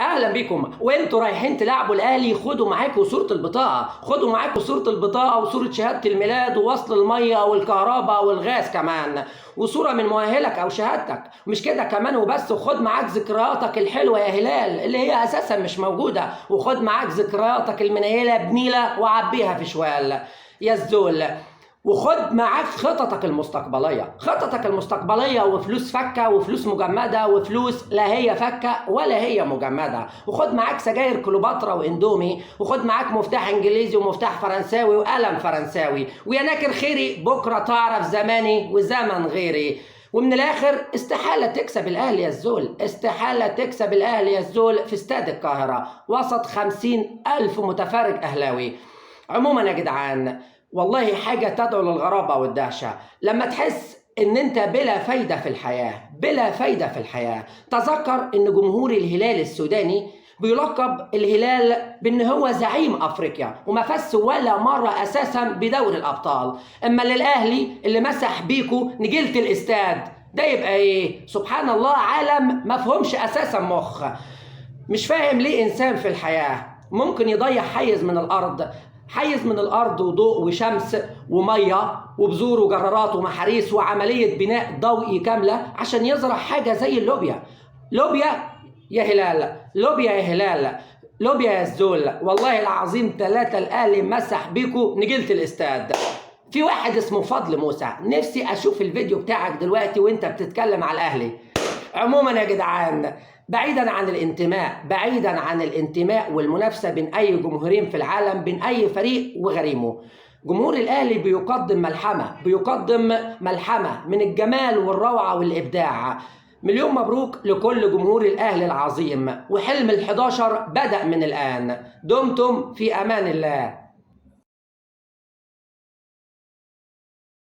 اهلا بكم. وانتوا رايحين تلعبوا الاهلي خدوا معاكم صوره البطاقه، خدوا معاكم صوره البطاقه وصوره شهاده الميلاد ووصل الميه والكهرباء والغاز كمان، وصوره من مؤهلك او شهادتك. مش كده كمان وبس، وخد معاك ذكرياتك الحلوه يا هلال اللي هي اساسا مش موجوده، وخد معاك ذكرياتك المنيله بنيله وعبيها في شوال يا الزول. وخد معاك خططك المستقبليه، خططك المستقبليه وفلوس فكه وفلوس مجمده وفلوس لا هي فكه ولا هي مجمده، وخد معاك سجاير كليوباترا واندومي، وخد معاك مفتاح انجليزي ومفتاح فرنساوي وقلم فرنساوي، ويا ناكر خيري بكره تعرف زماني وزمن غيري. ومن الاخر استحاله تكسب الاهلي يا الزول، استحاله تكسب الاهلي يا الزول في استاد القاهره وسط 50,000 متفرج اهلاوي. عموما يا جدعان، والله حاجة تدعو للغرابة والدهشة لما تحس ان انت بلا فايدة في الحياة، بلا فايدة في الحياة. تذكر ان جمهور الهلال السوداني بيلقب الهلال بان هو زعيم افريقيا وما فاز ولا مرة اساسا بدوري الابطال، اما للاهلي اللي مسح بيكو نجيلة الاستاد ده يبقى ايه؟ سبحان الله، عالم مفهومش اساسا مخ. مش فاهم ليه انسان في الحياة ممكن يضيع حيز من الارض، حيز من الارض وضوء وشمس وميه وبذور وجرارات ومحاريس وعمليه بناء ضوئي كامله عشان يزرع حاجه زي اللوبيا. لوبيا يا هلال، لوبيا يا هلال، لوبيا يا الزول. والله العظيم ثلاثة الاهلي مسح بيكو نجيلة الاستاد. في واحد اسمه فضل موسى، نفسي اشوف الفيديو بتاعك دلوقتي وانت بتتكلم على الاهلي. عموما يا جدعان، بعيدا عن الانتماء، بعيدا عن الانتماء والمنافسه بين اي جمهورين في العالم، بين اي فريق وغريمه، جمهور الاهلي بيقدم ملحمه، بيقدم ملحمه من الجمال والروعه والابداع. مليون مبروك لكل جمهور الاهلي العظيم، وحلم ال11 بدأ من الان. دمتم في امان الله.